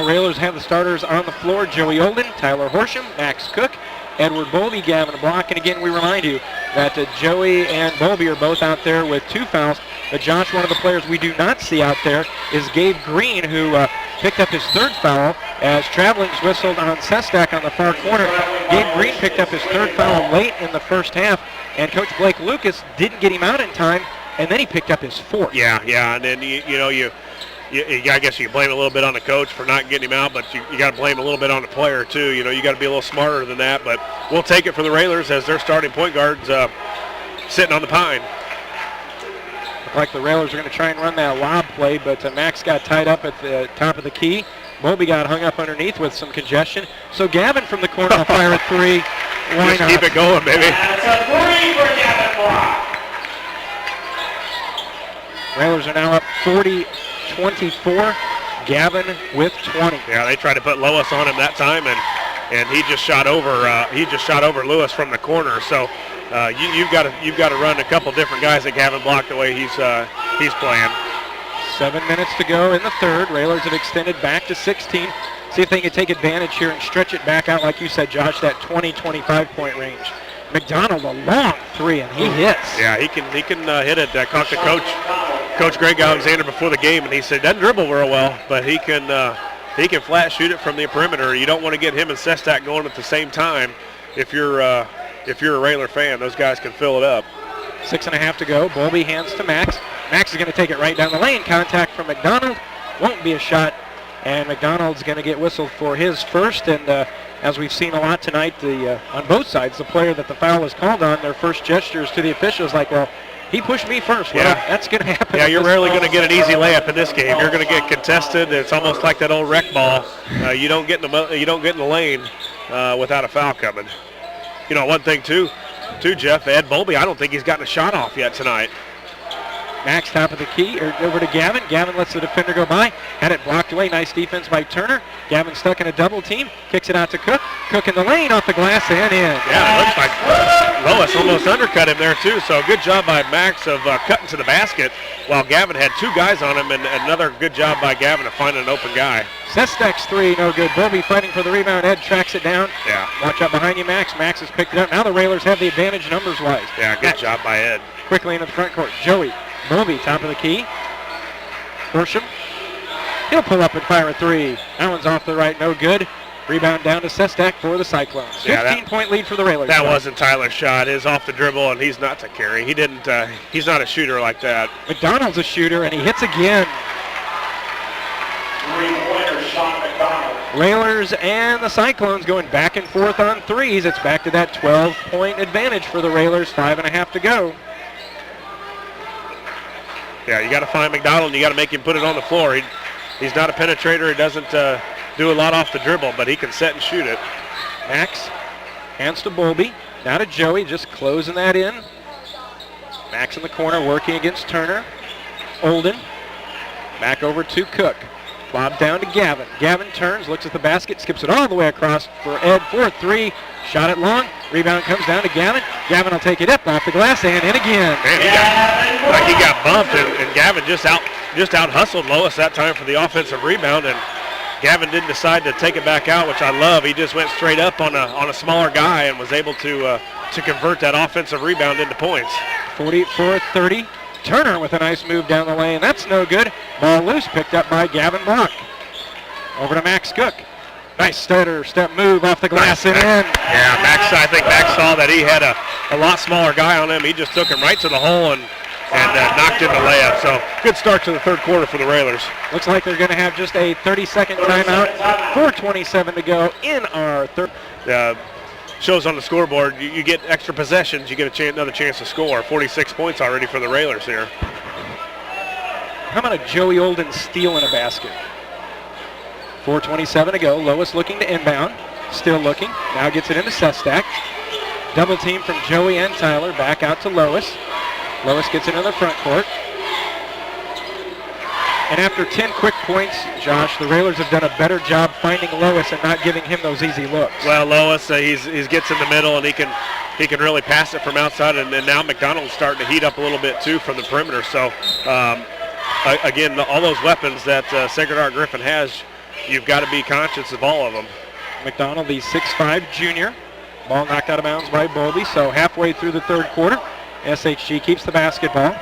Railers have the starters on the floor. Joey Olden, Tyler Horsham, Max Cook, Edward Bowlby, Gavin Block. And again, we remind you that Joey and Bowlby are both out there with 2 fouls. But Josh, one of the players we do not see out there is Gabe Green, who picked up his 3rd foul as Traveling's whistled on Sestak on the far corner. Gabe Green picked up his 3rd foul late in the first half, and Coach Blake Lucas didn't get him out in time, and then he picked up his 4th. Yeah, and then I guess you blame a little bit on the coach for not getting him out, but you got to blame a little bit on the player too. You got to be a little smarter than that. But we'll take it for the Railers as their starting point guards sitting on the pine. Look like the Railers are going to try and run that lob play, but Max got tied up at the top of the key. Bowlby got hung up underneath with some congestion. So Gavin from the corner will fire a 3. Why Just not? keep it going, baby. That's a 3 for Gavin Block. Railers are now up 40-24. Gavin with 20. Yeah, they tried to put Lois on him that time, and he just shot over Lewis from the corner. So you've got to run a couple different guys at Gavin Block the way he's playing. 7 minutes to go in the 3rd. Railers have extended back to 16. See if they can take advantage here and stretch it back out, like you said, Josh, that 20-25 point range. McDonald a long 3, and he hits. Yeah, he can hit it. I talked to Coach Greg Alexander before the game, and he said doesn't dribble real well, but he can flat shoot it from the perimeter. You don't want to get him and Sestak going at the same time. If you're a Railer fan, those guys can fill it up. 6.5 to go. Bowlby hands to Max. Max is going to take it right down the lane. Contact from McDonald. Won't be a shot. And McDonald's going to get whistled for his 1st. And as we've seen a lot tonight, on both sides, the player that the foul was called on, their first gestures to the officials like, well, he pushed me first. Well, that's going to happen. Yeah, you're rarely going to get an easy layup in this game. You're going to get contested. It's almost like that old rec ball. You don't get in the lane without a foul coming. One thing too, Jeff, Ed Bowlby, I don't think he's gotten a shot off yet tonight. Max top of the key, over to Gavin. Gavin lets the defender go by. Had it blocked away. Nice defense by Turner. Gavin stuck in a double team. Kicks it out to Cook. Cook in the lane, off the glass and in. Yeah, it looks like Lois almost undercut him there too. So good job by Max of cutting to the basket while Gavin had 2 guys on him, and another good job by Gavin of finding an open guy. Sestak's 3, no good. Bowlby fighting for the rebound. Ed tracks it down. Yeah. Watch out behind you, Max. Max has picked it up. Now the Railers have the advantage numbers-wise. Yeah, good job by Ed. Quickly into the front court. Joey Bowlby, top of the key. Horsham. He'll pull up and fire a 3. That one's off the right, no good. Rebound down to Sestak for the Cyclones. 15-point lead for the Railers. That wasn't Tyler's shot. It's off the dribble, and he's not to carry. He didn't. He's not a shooter like that. McDonald's a shooter, and he hits again. 3-pointer shot McDonald. Railers and the Cyclones going back and forth on 3s. It's back to that 12-point advantage for the Railers. 5.5 to go. Yeah, you got to find McDonald, and you got to make him put it on the floor. He's not a penetrator. He doesn't do a lot off the dribble, but he can set and shoot it. Max hands to Bowlby. Now to Joey, just closing that in. Max in the corner working against Turner. Olden. Back over to Cook. Bob down to Gavin. Gavin turns, looks at the basket, skips it all the way across for Ed for a 3. Shot it long. Rebound comes down to Gavin. Gavin will take it up off the glass and in again. Man, he got bumped, and Gavin just out hustled Lois that time for the offensive rebound, and Gavin didn't decide to take it back out, which I love. He just went straight up on a smaller guy and was able to convert that offensive rebound into points. 44-30. Turner with a nice move down the lane. That's no good. Ball loose, picked up by Gavin Block. Over to Max Cook. Nice stutter step move off the glass and in. Yeah, Max. I think Max saw that he had a lot smaller guy on him. He just took him right to the hole and knocked in the layup. So good start to the 3rd quarter for the Railers. Looks like they're going to have just a 30-second timeout. 4:27 to go in our 3rd. Shows on the scoreboard, you get extra possessions, you get another chance to score. 46 points already for the Railers here. How about a Joey Olden steal in a basket? 4:27 to go. Lois looking to inbound. Still looking. Now gets it into Sestak. Double team from Joey and Tyler. Back out to Lois. Lois gets into the front court. And after 10 quick points, Josh, the Railers have done a better job finding Lois and not giving him those easy looks. Well, Lois, he gets in the middle, and he can really pass it from outside. And now McDonald's starting to heat up a little bit too from the perimeter. So again, all those weapons that Sacred Heart Griffin has, you've got to be conscious of all of them. McDonald, the 6'5 junior. Ball knocked out of bounds by Bowlby, so halfway through the third quarter, SHG keeps the basketball.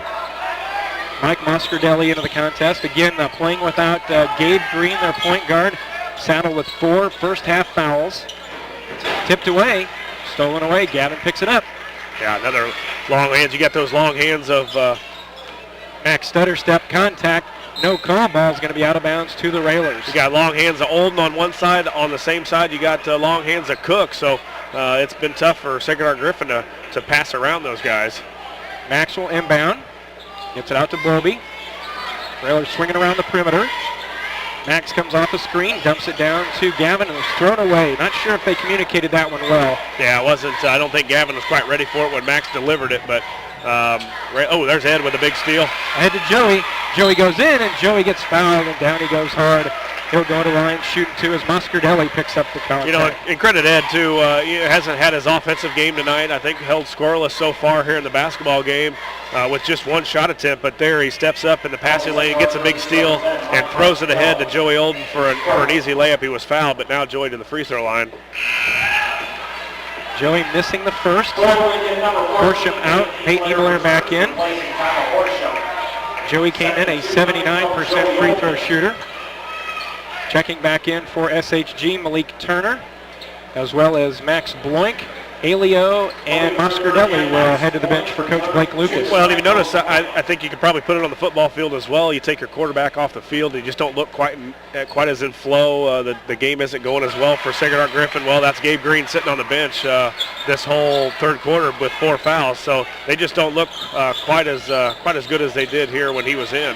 Mike Moscardelli into the contest. Again, playing without Gabe Green, their point guard, saddled with 4 first-half fouls. Tipped away, stolen away. Gavin picks it up. Yeah, another long hands. You got those long hands of Max stutter step contact. No call. Ball's going to be out of bounds to the Railers. You got long hands of Olden on one side. On the same side, you got long hands of Cook. So it's been tough for Sacred Heart Griffin to pass around those guys. Maxwell inbound. Gets it out to Bowlby. Railers swinging around the perimeter. Max comes off the screen, dumps it down to Gavin, and it's thrown away. Not sure if they communicated that one well. Yeah, it wasn't. I don't think Gavin was quite ready for it when Max delivered it, but there's Ed with a big steal. Ahead to Joey. Joey goes in, and Joey gets fouled, and down he goes hard. He'll go to the line, shooting two as Moscardelli picks up the contact. You know, and credit Ed, too. He hasn't had his offensive game tonight. I think held scoreless so far here in the basketball game with just one shot attempt. But there he steps up in the passing lane, gets a big steal, and throws it ahead to Joey Olden for an easy layup. He was fouled, but now Joey to the free throw line. Joey missing the first. Horsham out. Peyton Ebler back in. Joey came in a 79% free throw shooter. Checking back in for SHG, Malik Turner, as well as Max Bloink, Alio, and Moscardelli will head to the bench for Coach Blake Lucas. Well, if you notice, I think you could probably put it on the football field as well. You take your quarterback off the field, you just don't look quite as in flow. The game isn't going as well for Sacred Heart Griffin. Well, that's Gabe Green sitting on the bench this whole third quarter with 4 fouls, so they just don't look quite as good as they did here when he was in.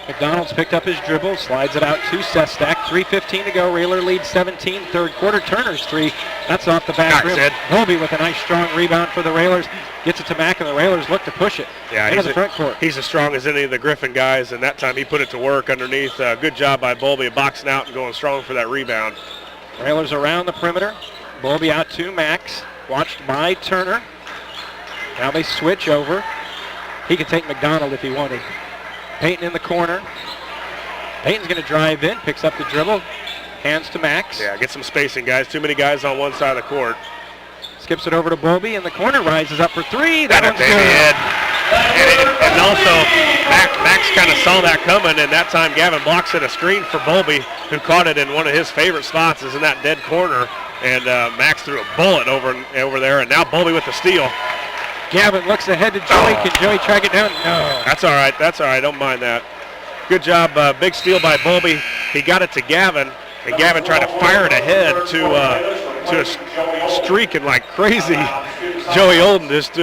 McDonald's picked up his dribble, slides it out to Sestak. 3:15 to go. Railer lead 17. Third quarter. Turner's three. That's off the back rim. Bowlby with a nice strong rebound for the Railers. Gets it to Mack, and the Railers look to push it into the front court. He's as strong as any of the Griffin guys, and that time he put it to work underneath. Good job by Bowlby boxing out and going strong for that rebound. Railers around the perimeter. Bowlby out to Max. Watched by Turner. Now they switch over. He could take McDonald if he wanted. Peyton in the corner. Peyton's going to drive in, picks up the dribble, hands to Max. Yeah, get some spacing, guys. Too many guys on one side of the court. Skips it over to Bowlby in the corner, rises up for three. That one's good. And also, Max kind of saw that coming, and that time Gavin blocks it, a screen for Bowlby, who caught it in one of his favorite spots, is in that dead corner. And Max threw a bullet over there, and now Bowlby with the steal. Gavin looks ahead to Joey. Can Joey track it down? No. That's all right. Don't mind that. Good job. Big steal by Bowlby. He got it to Gavin, and Gavin tried to fire it ahead to a streaking like crazy. Joey Olden just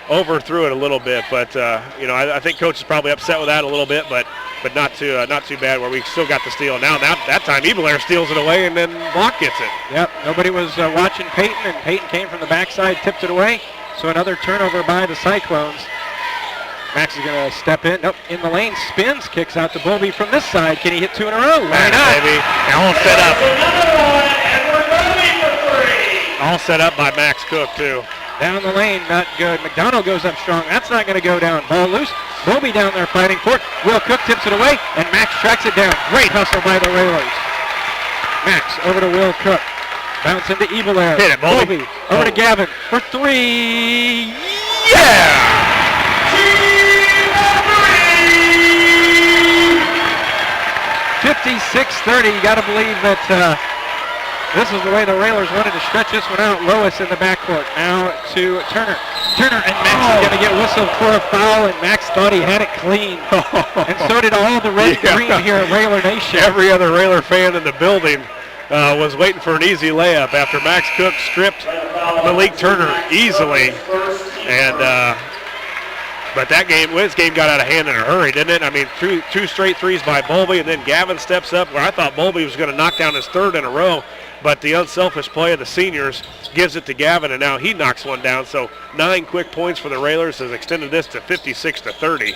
overthrew it a little bit, but I think Coach is probably upset with that a little bit, but not too bad. Where we still got the steal. Now that time Ebler steals it away, and then Block gets it. Yep. Nobody was watching Peyton, and Peyton came from the backside, tipped it away. So another turnover by the Cyclones. Max is going to step in. Nope. In the lane, spins, kicks out to Bowlby from this side. Can he hit 2 in a row? Why not? Baby. All set up. All set up by Max Cook too. Down the lane, not good. McDonald goes up strong. That's not going to go down. Ball loose. Bowlby down there fighting for it. Will Cook tips it away, and Max tracks it down. Great hustle by the Railers. Max over to Will Cook. Bounce into Ebler. Hit it, Bowlby. Over to Gavin for 3. Yeah! 56-30. You got to believe that this is the way the Railers wanted to stretch this one out. Lois in the backcourt. Now to Turner. Turner and Max is going to get whistled for a foul, and Max thought he had it clean. And so did all the red and green here at Railer Nation. Every other Railer fan in the building was waiting for an easy layup after Max Cook stripped Malik Turner easily. And but this game got out of hand in a hurry, didn't it? I mean, two straight threes by Bowlby, and then Gavin steps up where I thought Bowlby was going to knock down his third in a row. But the unselfish play of the seniors gives it to Gavin, and now he knocks one down. So 9 quick points for the Railers has extended this to 56-30.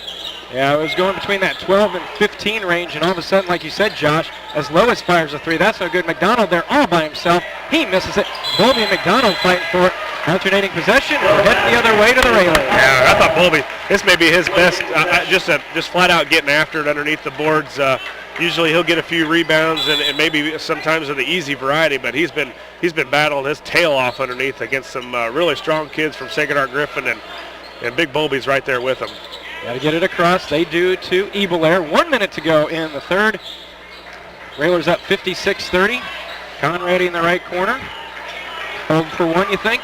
Yeah, it was going between that 12 and 15 range, and all of a sudden, like you said, Josh, as Lois fires a 3, that's no good. McDonald there all by himself. He misses it. Bowlby and McDonald fighting for it. Alternating possession, we're heading the other way to the Railers. Yeah, I thought Bowlby, this may be his best, just flat out getting after it underneath the boards. Usually he'll get a few rebounds and maybe sometimes of the easy variety, but he's been battling his tail off underneath against some really strong kids from Sacred Heart Griffin, and Big Bowlby's right there with him. Got to get it across. They do to Ebelair. 1 minute to go in the third. Railers up 56-30. Conrady in the right corner. Hold for one, you think?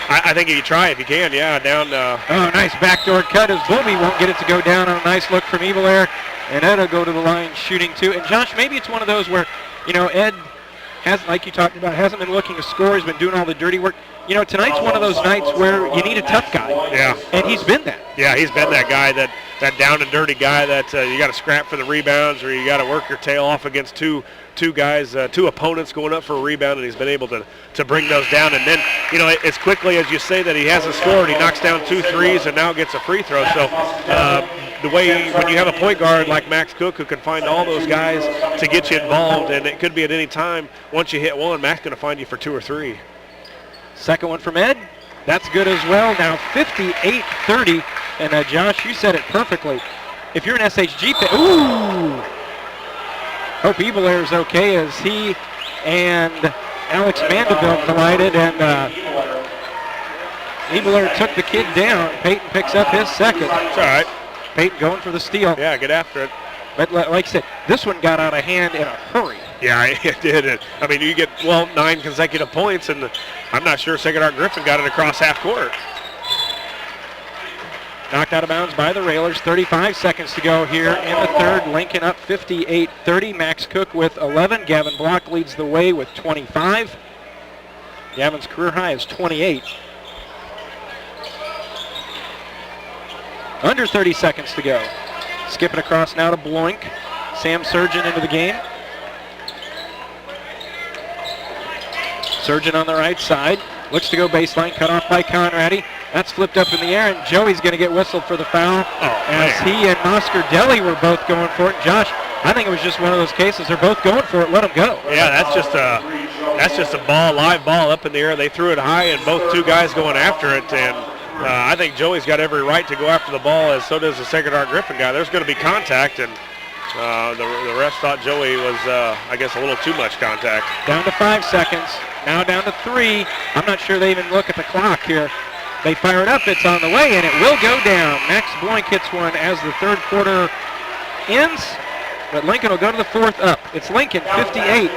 I think you try if you can, yeah. Down. Oh, nice backdoor cut as Bowlby won't get it to go down on a nice look from Ebelair. And Ed will go to the line shooting too. And Josh, maybe it's one of those where, Ed has, like you talked about, hasn't been looking to score. He's been doing all the dirty work. Tonight's one of those nights where you need a tough guy. Yeah. And he's been that. Yeah, he's been that guy, that down and dirty guy that you got to scrap for the rebounds, or you got to work your tail off against two guys, two opponents going up for a rebound, and he's been able to bring those down. And then, as quickly as you say that he hasn't scored, he knocks down 2 threes and now gets a free throw. So the way when you have a point guard like Max Cook who can find all those guys to get you involved, and it could be at any time, once you hit one, Max going to find you for 2 or 3. Second one from Ed. That's good as well. Now 58-30. And Josh, you said it perfectly. If you're an SHG fan, ooh! Hope Ebelair's okay as he and Alex Mandeville collided, and Ebelair took the kid down. Peyton picks up his second. It's all right. Peyton going for the steal. Yeah, get after it. But like I said, this one got out of hand in a hurry. Yeah, it did. I mean, you get, 9 consecutive points, and I'm not sure Sacred Heart Griffin got it across half court. Knocked out of bounds by the Railers. 35 seconds to go here in the third. Lincoln up 58-30. Max Cook with 11. Gavin Block leads the way with 25. Gavin's career high is 28. Under 30 seconds to go. Skipping across now to Bloink. Sam Surgeon into the game. Surgeon on the right side. Looks to go baseline, cut off by Conrady. That's flipped up in the air, and Joey's going to get whistled for the foul as he and Oscar Deli were both going for it. Josh, I think it was just one of those cases. They're both going for it. Let them go. Yeah, that's just a ball, live ball up in the air. They threw it high, and both two guys going after it. And I think Joey's got every right to go after the ball, as so does the Sacred Heart Griffin guy. There's going to be contact, and the refs thought Joey was, I guess, a little too much contact. Down to 5 seconds. Now down to 3. I'm not sure they even look at the clock here. They fire it up. It's on the way, and it will go down. Max Bloink hits one as the third quarter ends, but Lincoln will go to the fourth up. It's Lincoln 58,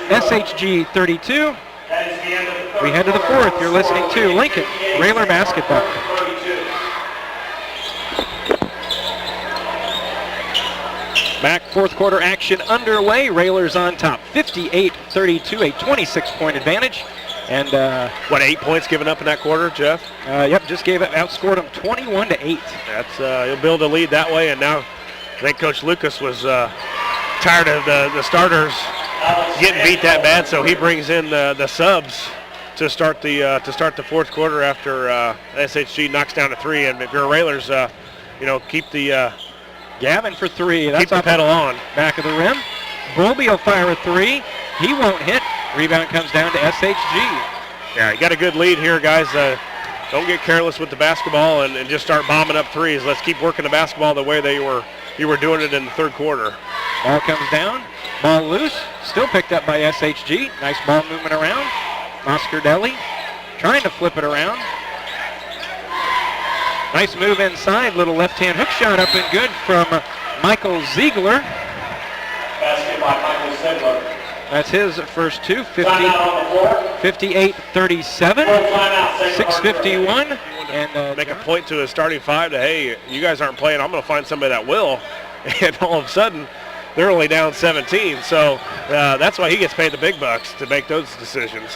SHG 32. We head to the fourth. You're listening to Lincoln Railer Basketball. Back fourth quarter action underway. Railers on top, 58-32, a 26-point advantage. And 8 points given up in that quarter, Jeff? Yep, just outscored them 21-8. That's he'll build a lead that way, and now I think Coach Lucas was tired of the starters getting beat that bad, so he brings in the subs to start the fourth quarter after SHG knocks down to 3. And if you're Railers, keep the Gavin for 3. That's keep the pedal on. Back of the rim. Bowlby will fire a 3. He won't hit. Rebound comes down to SHG. Yeah, you got a good lead here, guys. Don't get careless with the basketball and just start bombing up threes. Let's keep working the basketball the way you were doing it in the third quarter. Ball comes down. Ball loose. Still picked up by SHG. Nice ball movement around. Oscar Deli trying to flip it around. Nice move inside. Little left-hand hook shot up and good from Michael Ziegler. Basket by Michael Ziegler. That's his first two. 58-37. 6:51. And make a point to his starting 5 to, hey, you guys aren't playing. I'm going to find somebody that will. And all of a sudden, they're only down 17. So that's why he gets paid the big bucks to make those decisions.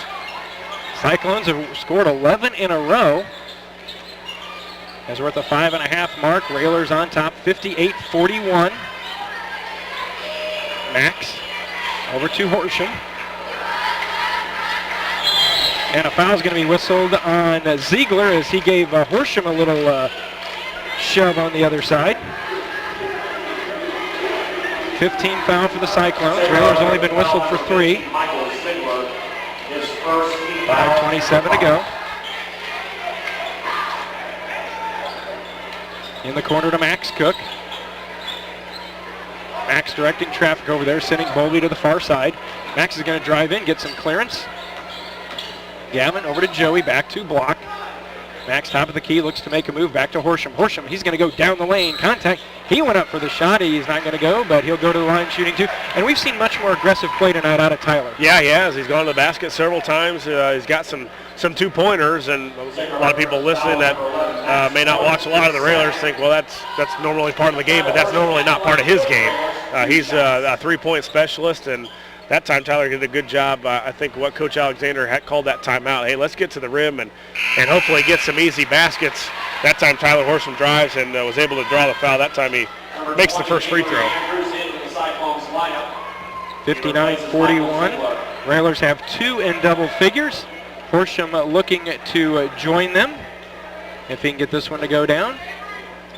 Cyclones have scored 11 in a row. As we're at the 5.5 mark, Railers on top, 58-41. Max over to Horsham. And a foul's going to be whistled on Ziegler as he gave Horsham a little shove on the other side. 15 foul for the Cyclones. Railers only been whistled for 3. 5:27 to go. In the corner to Max Cook. Max directing traffic over there, sending Bowlby to the far side. Max is going to drive in, get some clearance. Gavin over to Joey, back to block. Max top of the key, looks to make a move, back to Horsham. Horsham, he's going to go down the lane, contact. He went up for the shot. He's not going to go, but he'll go to the line shooting too. And we've seen much more aggressive play tonight out of Tyler. Yeah, he has. He's gone to the basket several times. He's got some two-pointers, and a lot of people listening that may not watch a lot of the Railers think, well, that's normally part of the game, but that's normally not part of his game. He's a three-point specialist, and that time Tyler did a good job. I think what Coach Alexander had called that timeout, hey, let's get to the rim and hopefully get some easy baskets. That time Tyler Horsham drives and was able to draw the foul. That time he makes the first free throw. 59-41. Railers have 2 in double figures. Horsham looking to join them. If he can get this one to go down.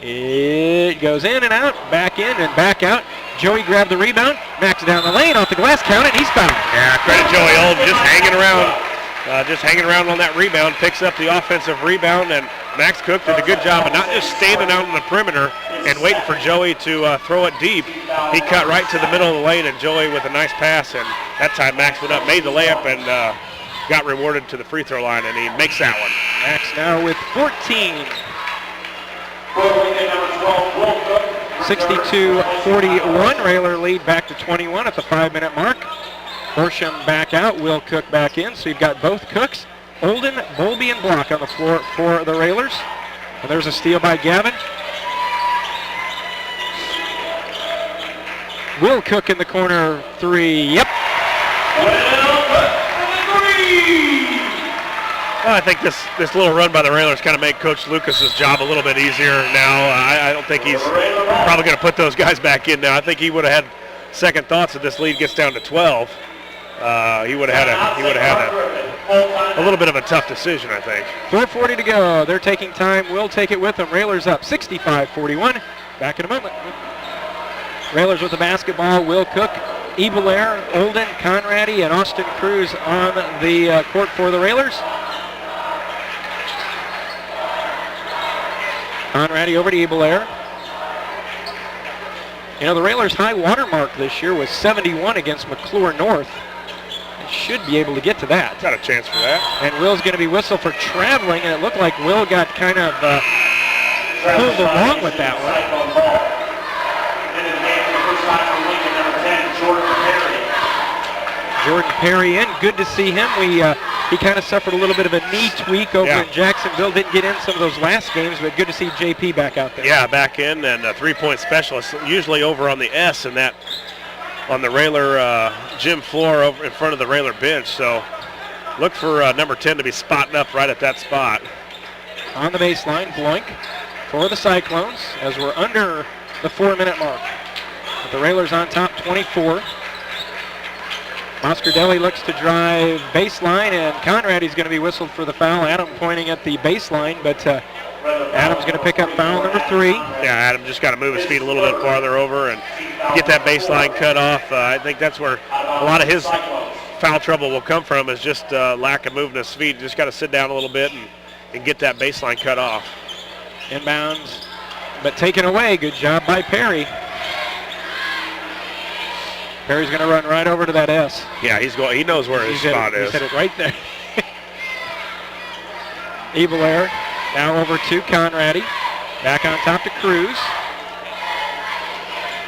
It goes in and out, back in and back out. Joey grabbed the rebound. Max down the lane, off the glass, count it, he's fouled. Yeah, credit Joey Olden, just hanging around on that rebound, picks up the offensive rebound, and Max Cook did a good job of not just standing out on the perimeter and waiting for Joey to throw it deep. He cut right to the middle of the lane, and Joey with a nice pass, and that time Max went up, made the layup, and got rewarded to the free throw line, and he makes that one. Max now with 14. 62-41. Railer lead back to 21 at the 5-minute mark. Horsham back out, Will Cook back in. So you've got both Cooks, Olden, Bowlby, and Block on the floor for the Railers. And there's a steal by Gavin. Will Cook in the corner, 3. Yep. Well, I think this little run by the Railers kind of made Coach Lucas's job a little bit easier now. I don't think he's probably going to put those guys back in now. I think he would have had second thoughts if this lead gets down to 12. He would have had a little bit of a tough decision, I think. 4:40 to go. They're taking time. We'll take it with them. Railers up 65-41. Back in a moment. Railers with the basketball. Will Cook, Ebelair, Olden, Conrady, and Austin Cruz on the court for the Railers. Conrady over to Ebelair. You know, the Railers' high water mark this year was 71 against McClure North. They should be able to get to that. Got a chance for that. And Will's going to be whistled for traveling, and it looked like Will got kind of pulled along with that one. Jordan Perry in. Good to see him. He kind of suffered a little bit of a knee tweak over in Jacksonville. Didn't get in some of those last games, but good to see JP back out there. Yeah, back in, and a three-point specialist, usually over on the S and that on the Railer gym floor over in front of the Railer bench. So look for number 10 to be spotting up right at that spot. On the baseline, Bloink for the Cyclones as we're under the 4-minute mark. But the Railers on top, 24. Moscardelli looks to drive baseline, and Conrady's going to be whistled for the foul. Adam pointing at the baseline, but Adam's going to pick up foul number 3. Yeah, Adam just got to move his feet a little bit farther over and get that baseline cut off. I think that's where a lot of his foul trouble will come from, is just lack of moving his feet. Just got to sit down a little bit and get that baseline cut off. Inbounds, but taken away. Good job by Perry. Perry's going to run right over to that S. Yeah, he's going. He knows where his spot is. He's hit it right there. Ebelair now over to Conrady. Back on top to Cruz.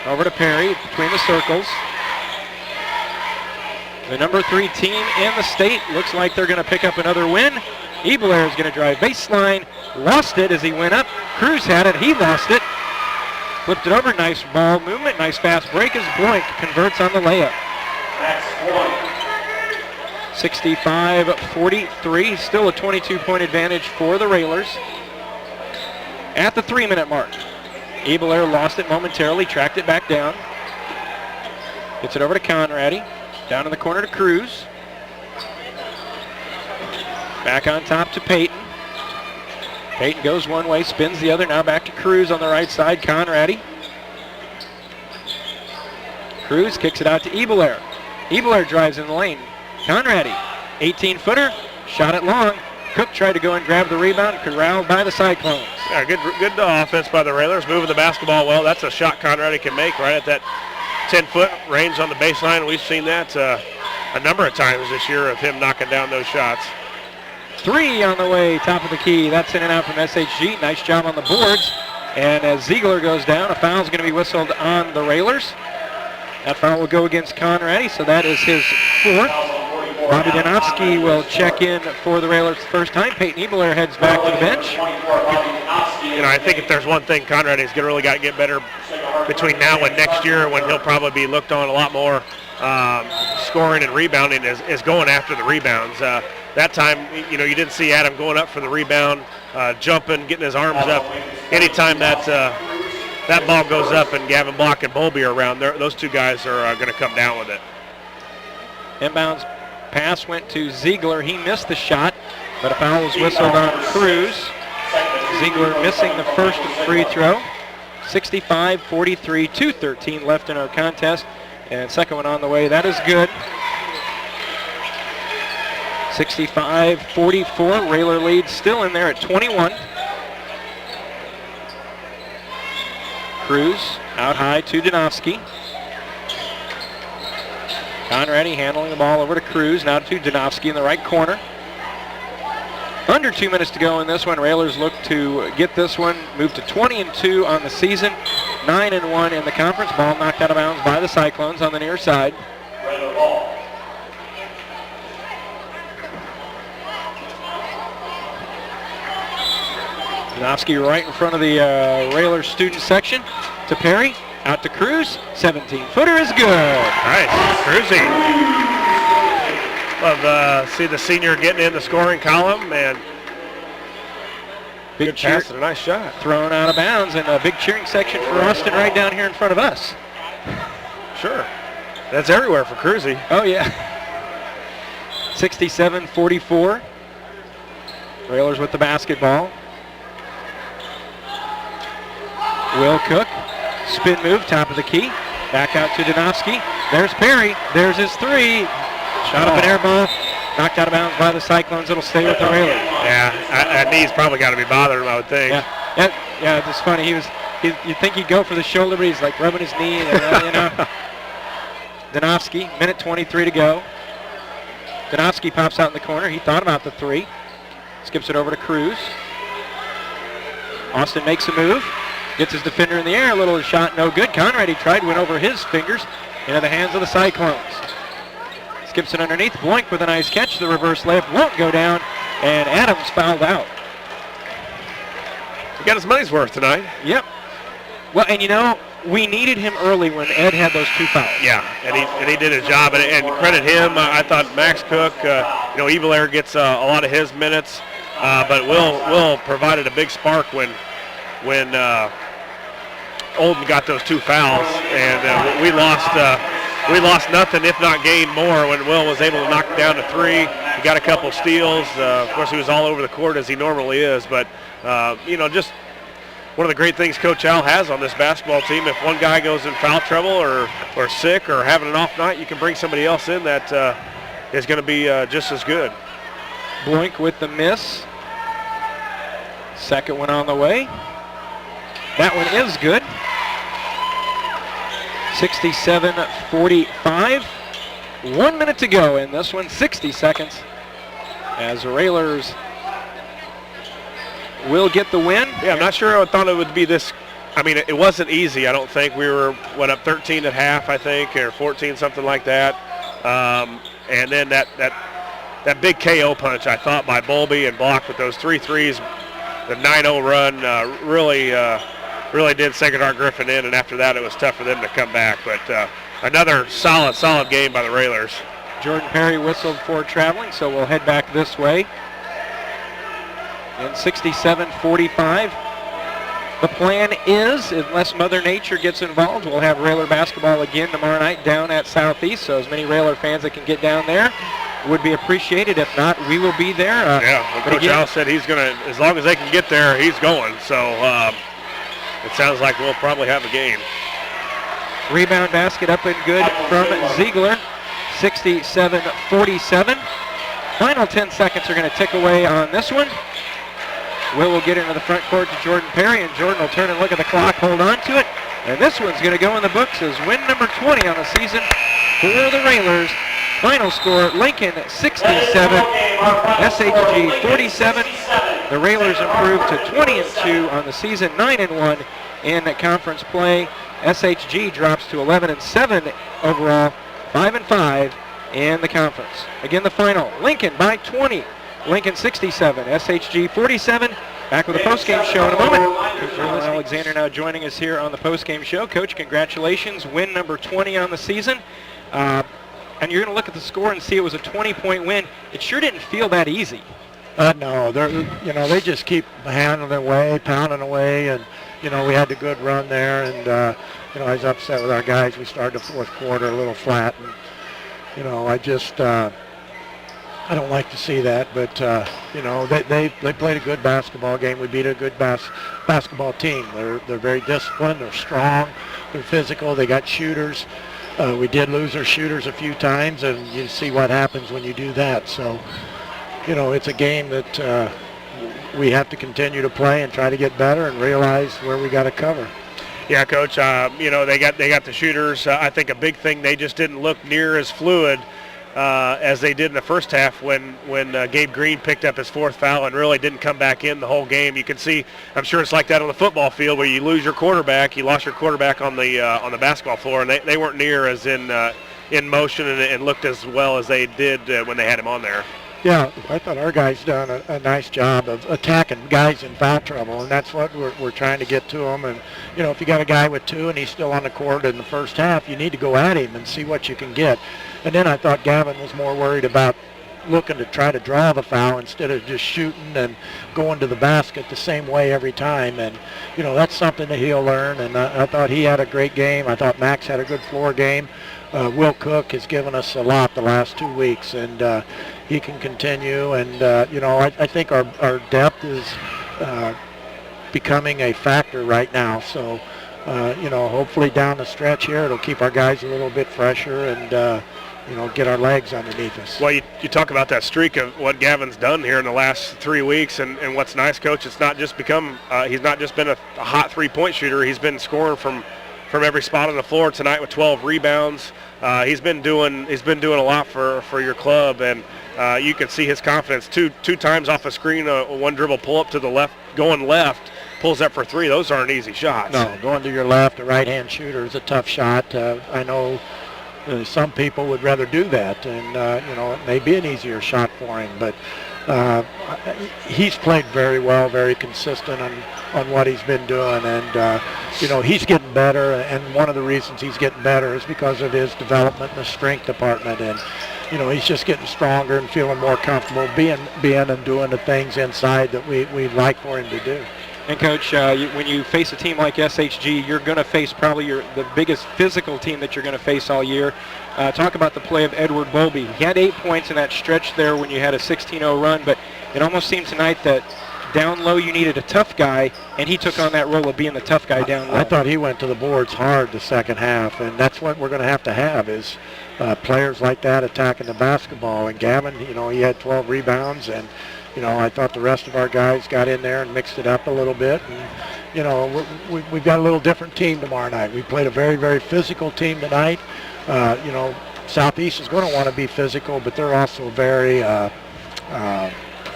Over to Perry between the circles. The number 3 team in the state looks like they're going to pick up another win. Ebelair is going to drive baseline. Lost it as he went up. Cruz had it. He lost it. Flipped it over. Nice ball movement. Nice fast break as Bloink converts on the layup. 65-43. Still a 22-point advantage for the Railers. At the 3-minute mark. Ebelair lost it momentarily. Tracked it back down. Gets it over to Conrady. Down in the corner to Cruz. Back on top to Peyton. Peyton goes one way, spins the other. Now back to Cruz on the right side. Conrady. Cruz kicks it out to Ebelair. Ebelair drives in the lane. Conrady, 18-footer, shot it long. Cook tried to go and grab the rebound, corralled by the Cyclones. Yeah, good offense by the Railers, moving the basketball well. That's a shot Conrady can make right at that 10-foot range on the baseline. We've seen that a number of times this year of him knocking down those shots. 3 on the way, top of the key. That's in and out from SHG. Nice job on the boards. And as Ziegler goes down, a foul is going to be whistled on the Railers. That foul will go against Conradi, so that is his 4th. Bobby Donofsky will check in for the Railers the first time. Peyton Ebelair heads back to the bench. You know, I think if there's one thing Conradi's really got to get better between now and next year, when he'll probably be looked on a lot more scoring and rebounding, is going after the rebounds. That time, you know, you didn't see Adam going up for the rebound, jumping, getting his arms up. Anytime that ball goes up and Gavin Block and Bowlby are around, those two guys are going to come down with it. Inbounds pass went to Ziegler. He missed the shot, but a foul was whistled on Cruz. Ziegler missing the first free throw. 65-43, 2:13 left in our contest. And second one on the way. That is good. 65-44. Railer lead still in there at 21. Cruz out high to Donofsky. Conradi handling the ball over to Cruz. Now to Donofsky in the right corner. Under 2 minutes to go in this one. Railers look to get this one, move to 20-2 on the season, 9-1 in the conference. Ball knocked out of bounds by the Cyclones on the near side. Donofsky right in front of the Railers student section to Perry. Out to Cruz. 17-footer is good. Nice. Cruzy. Love see the senior getting in the scoring column, and big good cheer pass and a nice shot. Thrown out of bounds, and a big cheering section for Austin right down here in front of us. Sure. That's everywhere for Cruzy. Oh, yeah. 67-44. Railers with the basketball. Will Cook. Spin move, top of the key. Back out to Donofsky. There's Perry. There's his 3. Shot up an air ball. Knocked out of bounds by the Cyclones. It'll stay with the Railers. Yeah, that knee's probably got to be bothering him, I would think. Yeah, it's funny. You'd think he'd go for the shoulder, but he's like rubbing his knee. And, you know. Donofsky, minute 23 to go. Donofsky pops out in the corner. He thought about the 3. Skips it over to Cruz. Austin makes a move. Gets his defender in the air. A little shot, no good. Conradi tried, went over his fingers into the hands of the Cyclones. Skips it underneath. Bloink with a nice catch. The reverse layup won't go down, and Adams fouled out. He got his money's worth tonight. Yep. Well, and you know, we needed him early when Ed had those 2 fouls. Yeah, and he did his job, and credit him. I thought Max Cook, Ebelair gets a lot of his minutes, but Will provided a big spark when Olden got those 2 fouls, and we lost nothing, if not gained more, when Will was able to knock it down to 3. He got a couple steals. Of course, he was all over the court as he normally is, but just one of the great things Coach Al has on this basketball team. If one guy goes in foul trouble or sick or having an off night, you can bring somebody else in that is going to be just as good. Bloink with the miss. Second one on the way. That one is good. 67-45. 1 minute to go in this one, 60 seconds. As the Railers will get the win. Yeah, I'm not sure I thought it would be this. I mean, it wasn't easy, I don't think. We were, up 13 at half, I think, or 14, something like that. And then that big KO punch, I thought, by Bowlby and Block with those 3 threes, the 9-0 run really did Sacred Heart Griffin in, and after that it was tough for them to come back. But another solid game by the Railers. Jordan Perry whistled for traveling, so we'll head back this way. In 67-45, the plan is, unless Mother Nature gets involved, we'll have Railer basketball again tomorrow night down at Southeast, so as many Railer fans that can get down there would be appreciated. If not, we will be there. Coach Al said he's going to, as long as they can get there, he's going. So it sounds like we'll probably have a game. Rebound basket up and good from Ziegler. 67-47. Final 10 seconds are going to tick away on this one. Will get into the front court to Jordan Perry, and Jordan will turn and look at the clock, hold on to it, And this one's going to go in the books as win number 20 on the season for the Railers. Final score, Lincoln 67, SHG 47. The Railers improved to 20-2 on the season, 9-1 in conference play. SHG drops to 11-7 overall, 5-5 in the conference. Again, the final, Lincoln by 20. Lincoln 67, SHG 47. Back with the postgame show in a moment. Coach Alexander now joining us here on the postgame show. Coach, congratulations, win number 20 on the season. And you're going to look at the score and see it was a 20-point win. It sure didn't feel that easy. No, they just keep pounding away, and we had the good run there, and I was upset with our guys. We started the fourth quarter a little flat, and I don't like to see that, but they played a good basketball game. We beat a good basketball team. They're very disciplined. They're strong. They're physical. They got shooters. We did lose our shooters a few times, and you see what happens when you do that. So, it's a game that we have to continue to play and try to get better and realize where we got to cover. Yeah, Coach. They got the shooters. I think a big thing, they just didn't look near as fluid as they did in the first half when Gabe Green picked up his fourth foul and really didn't come back in the whole game. You can see, I'm sure it's like that on the football field where you lose your quarterback. You lost your quarterback on the basketball floor, and they weren't near as in motion and looked as well as they did when they had him on there. Yeah, I thought our guys done a nice job of attacking guys in foul trouble, and that's what we're trying to get to them. And, if you got a guy with two and he's still on the court in the first half, you need to go at him and see what you can get. And then I thought Gavin was more worried about looking to try to draw the foul instead of just shooting and going to the basket the same way every time. And, that's something that he'll learn. And I thought he had a great game. I thought Max had a good floor game. Will Cook has given us a lot the last 2 weeks, and he can continue. And, I think our depth is becoming a factor right now. So, hopefully down the stretch here, it'll keep our guys a little bit fresher and, get our legs underneath us. Well, you talk about that streak of what Gavin's done here in the last 3 weeks, and what's nice, Coach, it's not just he's not just been a hot three-point shooter. He's been scoring from every spot on the floor tonight with 12 rebounds. He's been doing a lot for your club, and you can see his confidence. Two times off a screen, one dribble pull up to the left, going left, pulls up for three. Those aren't easy shots. No, going to your left, a right-hand shooter is a tough shot. I know some people would rather do that, and it may be an easier shot for him, but he's played very well, very consistent on what he's been doing, and he's getting better, and one of the reasons he's getting better is because of his development in the strength department, and he's just getting stronger and feeling more comfortable being and doing the things inside that we'd like for him to do. And Coach, when you face a team like SHG, you're going to face probably the biggest physical team that you're going to face all year. Talk about the play of Edward Bowlby. He had 8 points in that stretch there when you had a 16-0 run, but it almost seemed tonight that down low you needed a tough guy, and he took on that role of being the tough guy down low. I thought he went to the boards hard the second half, and that's what we're going to have is players like that attacking the basketball. And Gavin, he had 12 rebounds, and I thought the rest of our guys got in there and mixed it up a little bit. And, we've got a little different team tomorrow night. We played a very, very physical team tonight. Southeast is going to want to be physical, but they're also a very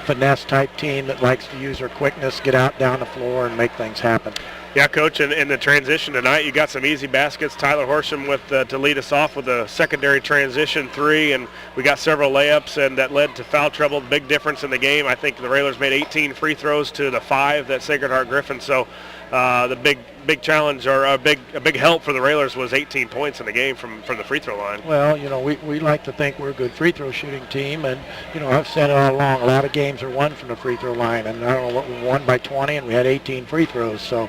finesse-type team that likes to use their quickness, get out down the floor, and make things happen. Yeah, Coach, in the transition tonight, you got some easy baskets. Tyler Horsham to lead us off with a secondary transition three, and we got several layups, and that led to foul trouble. Big difference in the game. I think the Railers made 18 free throws to the 5 that Sacred Heart Griffin. So the big challenge or a big help for the Railers was 18 points in the game from the free throw line. Well, we like to think we're a good free throw shooting team, and I've said it all along. A lot of games are won from the free throw line, and I don't know what we won by 20, and we had 18 free throws. So.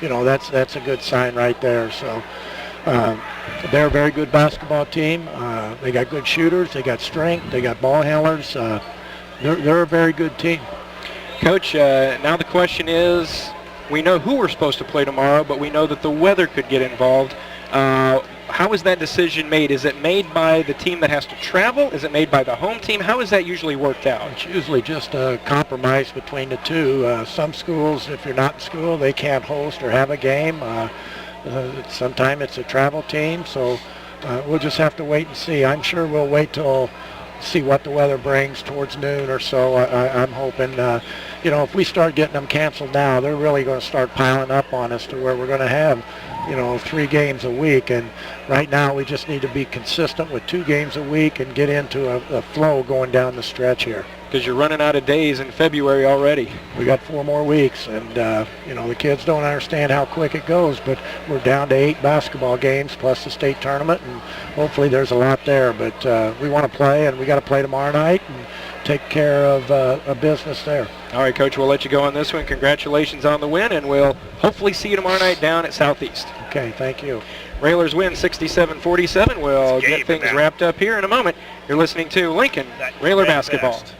That's a good sign right there. So they're a very good basketball team. They got good shooters. They got strength. They got ball handlers. They're a very good team. Coach, now the question is, we know who we're supposed to play tomorrow, but we know that the weather could get involved. How is that decision made? Is it made by the team that has to travel? Is it made by the home team? How is that usually worked out? It's usually just a compromise between the two. Some schools, if you're not in school, they can't host or have a game. Sometimes it's a travel team, so we'll just have to wait and see. I'm sure we'll wait till see what the weather brings towards noon or so. I'm hoping, if we start getting them canceled now, they're really going to start piling up on us to where we're going to have, 3 games a week. And right now we just need to be consistent with 2 games a week and get into a flow going down the stretch here. Because you're running out of days in February already. We got 4 more weeks, and the kids don't understand how quick it goes, but we're down to 8 basketball games plus the state tournament, and hopefully there's a lot there. But we want to play, and we got to play tomorrow night and take care of a business there. All right, Coach, we'll let you go on this one. Congratulations on the win, and we'll hopefully see you tomorrow night down at Southeast. Okay, thank you. Railers win 67-47. We'll get things wrapped up here in a moment. You're listening to Lincoln Railer Basketball. Best.